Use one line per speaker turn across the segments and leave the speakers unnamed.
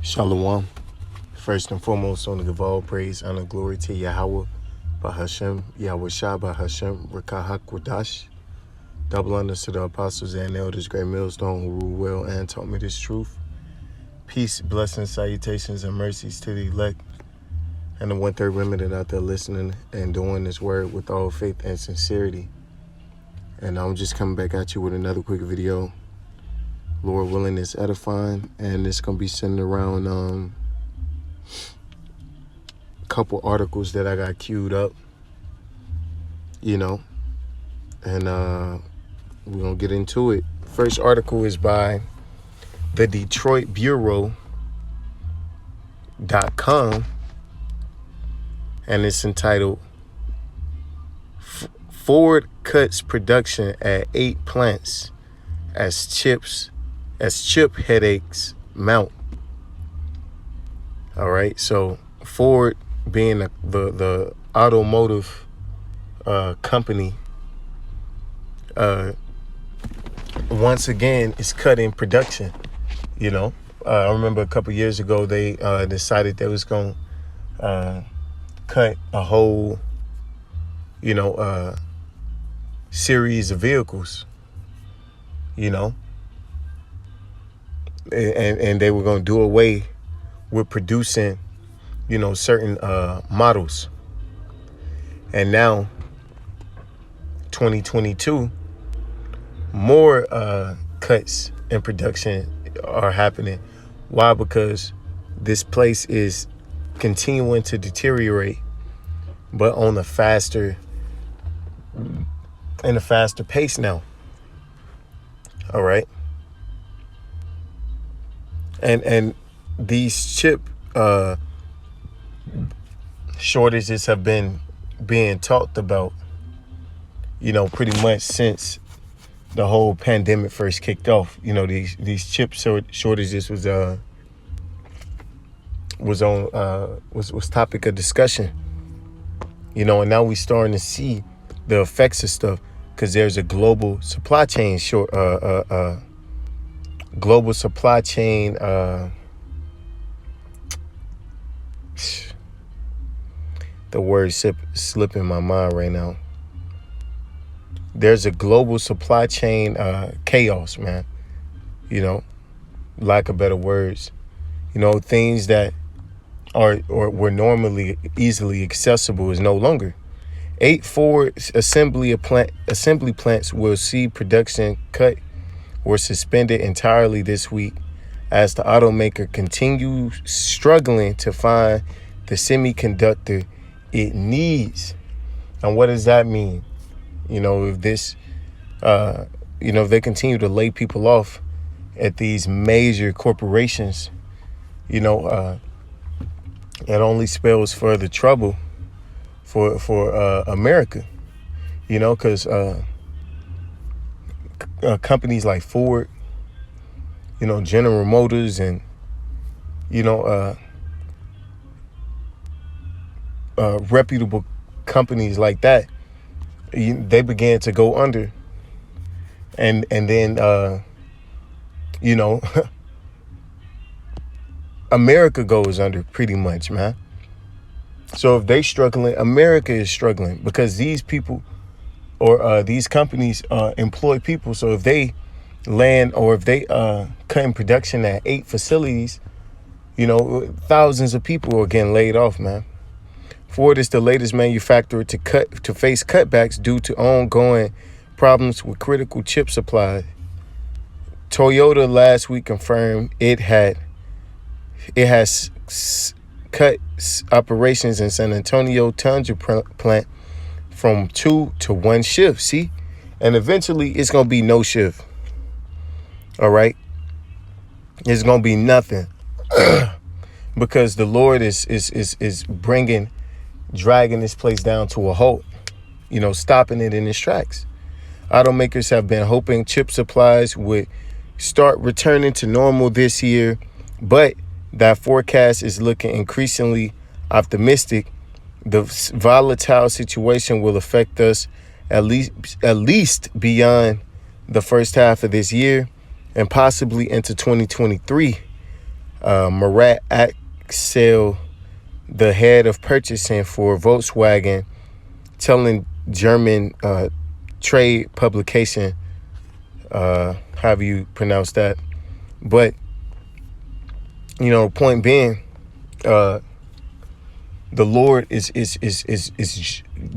Shalom. First and foremost, I want to give all praise, honor, glory to Yahweh, Bahashem, Yahweh Shah, Bahashem, Rakahak Wadash. Double honors to the apostles and elders, great millstone who rule well and taught me this truth. Peace, blessings, salutations, and mercies to the elect and the 1/3 remnant out there listening and doing this word with all faith and sincerity. And I'm just coming back at you with another quick video. Lord willing, it's edifying, and it's going to be centered around a couple articles that I got queued up, and we're going to get into it. First article is by the DetroitBureau.com, and it's entitled Ford Cuts Production at 8 Plants as Chip Headaches Mount. All right, so Ford, being the automotive company, once again is cutting production. I remember a couple years ago they decided they was going to cut a whole series of vehicles, and they were going to do away with producing certain models. And now 2022, more cuts in production are happening. Why? Because this place is continuing to deteriorate, but on a faster pace now. All right. And these chip shortages have been being talked about, pretty much since the whole pandemic first kicked off. These chip shortages was topic of discussion. And now we starting to see the effects of stuff, because there's a global supply chain the word slipping my mind right now. There's a global supply chain chaos, man. Lack of better words. Things that were normally easily accessible is no longer. 8 Ford assembly plants will see production cut or suspended entirely this week as the automaker continues struggling to find the semiconductor it needs. And what does that mean? If this, if they continue to lay people off at these major corporations, it only spells further trouble for America, because companies like Ford, General Motors, and reputable companies like that, they began to go under, and then America goes under pretty much, man. So if they struggling, America is struggling, because these people or these companies employ people. So if they land, or if they cutting production at 8 facilities, thousands of people are getting laid off, man. Ford is the latest manufacturer to face cutbacks due to ongoing problems with critical chip supply. Toyota last week confirmed it has cut operations in San Antonio Tundra plant from 2 to 1 shift. See, and eventually it's gonna be no shift. All right, it's gonna be nothing because the Lord is dragging this place down to a halt. Stopping it in its tracks. Automakers have been hoping chip supplies would start returning to normal this year, but that forecast is looking increasingly optimistic. The volatile situation will affect us at least beyond the first half of this year and possibly into 2023. Murat Axel, the head of purchasing for Volkswagen, telling German trade publication, however you pronounce that. But, point being, the Lord is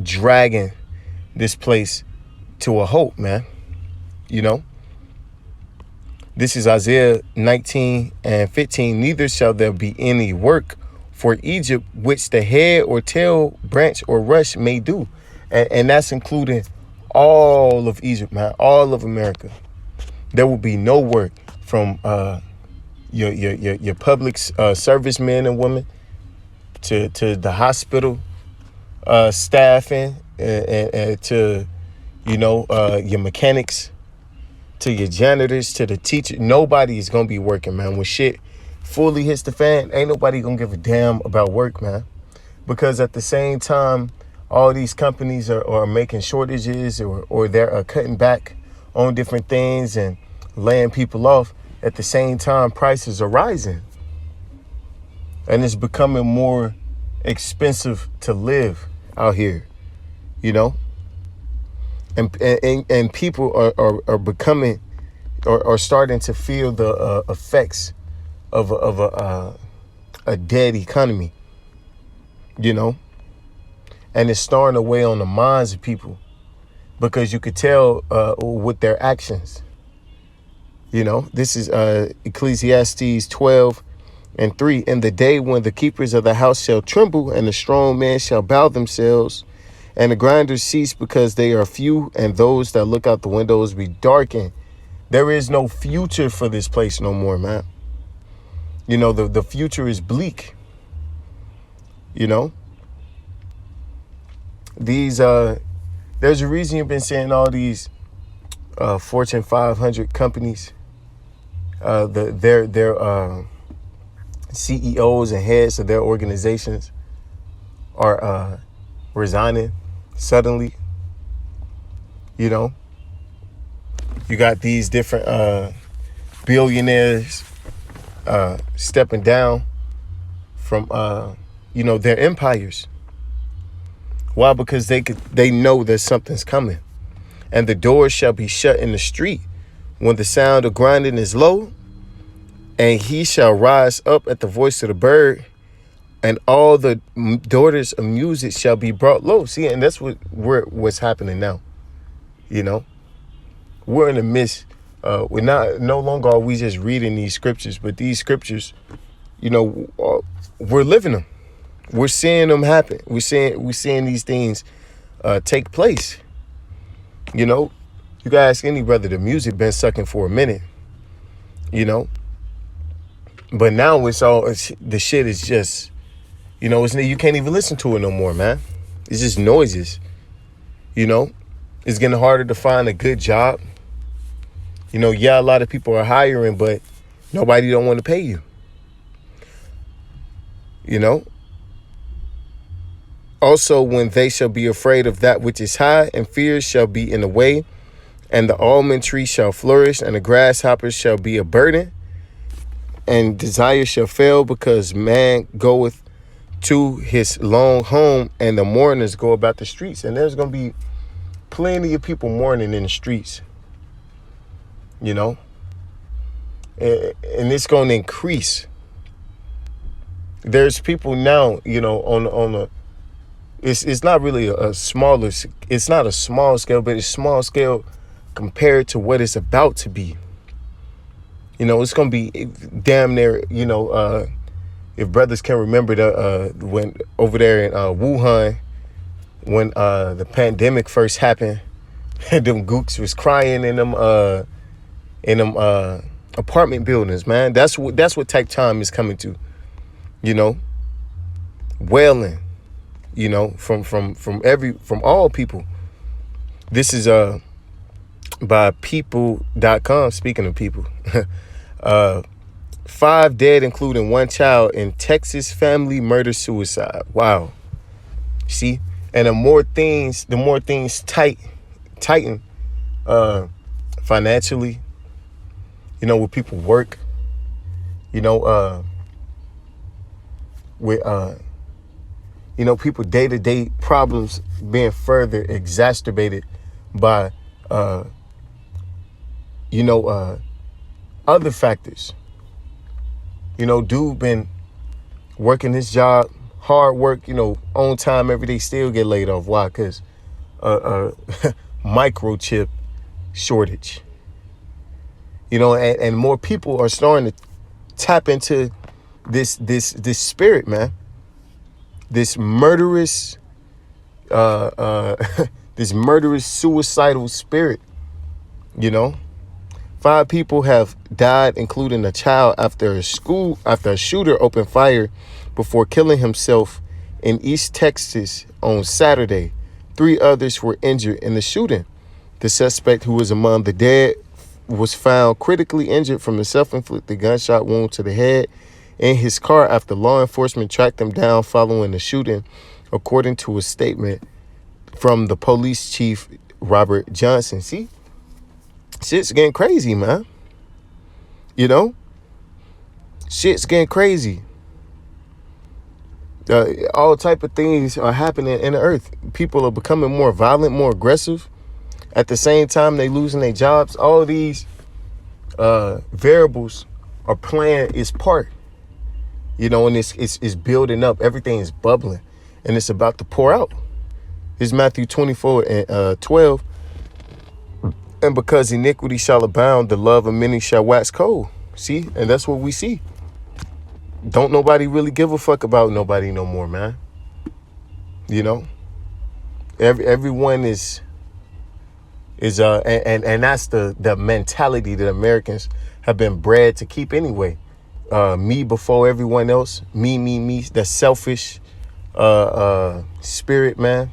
dragging this place to a halt, man. This is Isaiah 19:15. Neither shall there be any work for Egypt which the head or tail, branch or rush may do. And that's including all of Egypt, man, all of America. There will be no work from your public servicemen and women to the hospital staffing and to your mechanics, to your janitors, to the teacher. Nobody is gonna be working, man. When shit fully hits the fan, ain't nobody gonna give a damn about work, man. Because at the same time, all these companies are making shortages or they're cutting back on different things and laying people off. At the same time, prices are rising. And it's becoming more expensive to live out here, And people are becoming or starting to feel the effects of a dead economy, and it's starting to weigh on the minds of people because you could tell with their actions. This is Ecclesiastes 12:3. In the day when the keepers of the house shall tremble, and the strong men shall bow themselves, and the grinders cease because they are few, and those that look out the windows be darkened. There is no future for this place no more, man. The future is bleak. These there's a reason you've been seeing all these Fortune 500 companies, their CEOs and heads of their organizations are resigning suddenly. You got these different billionaires stepping down from their empires. Why? Because they know that something's coming. And the doors shall be shut in the street when the sound of grinding is low, and he shall rise up at the voice of the bird, and all the daughters of music shall be brought low. See, and that's what's happening now. We're in the midst. No longer are we just reading these scriptures, but these scriptures, we're living them. We're seeing them happen. We're seeing these things take place. You can ask any brother, the music been sucking for a minute. But now it's all the shit is just, you can't even listen to it no more, man. It's just noises. It's getting harder to find a good job. A lot of people are hiring, but nobody don't want to pay you. Also, when they shall be afraid of that which is high, and fears shall be in the way, and the almond tree shall flourish, and the grasshoppers shall be a burden, and desire shall fail, because man goeth to his long home, and the mourners go about the streets. And there's going to be plenty of people mourning in the streets, and it's going to increase. There's people now, on a, it's not really it's not a small scale, but it's small scale compared to what it's about to be. It's going to be damn near, if brothers can remember when over there in Wuhan, when the pandemic first happened, them gooks was crying in them apartment buildings, man. That's what type time is coming to, wailing, from all people. This is by people.com. Speaking of people, 5 dead, including 1 child in Texas family murder suicide. Wow. See, and the more things tighten financially, where people work, people day-to-day problems being further exacerbated by other factors. Dude been working his job, hard work, on time every day, still get laid off. Why? Because microchip shortage. And more people are starting to tap into this spirit, man. This murderous, this murderous suicidal spirit. 5 people have died, including a child, after a shooter opened fire before killing himself in East Texas on Saturday. 3 others were injured in the shooting. The suspect, who was among the dead, was found critically injured from a self-inflicted gunshot wound to the head in his car after law enforcement tracked him down following the shooting, according to a statement from the police chief, Robert Johnson. See? Shit's getting crazy, man. Shit's getting crazy. All type of things are happening in the earth. People are becoming more violent, more aggressive. At the same time, they losing their jobs. All these variables are playing its part. And it's building up. Everything is bubbling, and it's about to pour out. It's Matthew 24 and 12. And because iniquity shall abound, the love of many shall wax cold. See? And that's what we see. Don't nobody really give a fuck about nobody no more, man. Everyone is and that's the mentality that Americans have been bred to keep anyway. Me before everyone else. Me. That selfish spirit, man.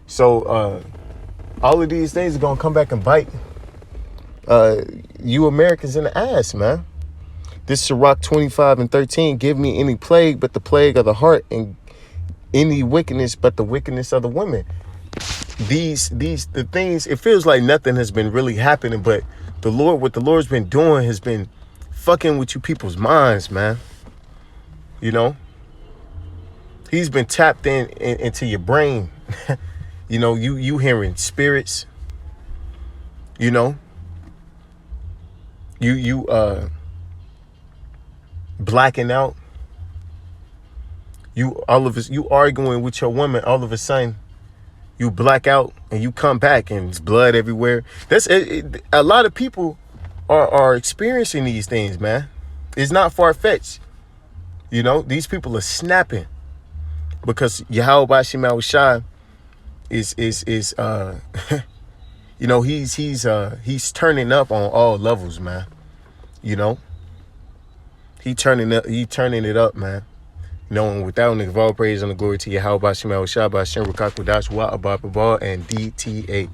So all of these things are gonna come back and bite you Americans in the ass, man. This Sirach 25:13, give me any plague but the plague of the heart, and any wickedness but the wickedness of the women. The things, it feels like nothing has been really happening, but what the Lord's been doing has been fucking with you people's minds, man. He's been tapped into your brain. You hearing spirits, you blacking out. You arguing with your woman, all of a sudden you black out and you come back and it's blood everywhere. That's a lot of people are experiencing these things, man. It's not far-fetched. These people are snapping because Yahweh Bashim Al-Shai is he's turning up on all levels, man. He turning it up, man. And without nigga, all praise and the glory to Yahweh Bashim Al-Shai, Bashim Rakakwadash, Wa Abba and DTA.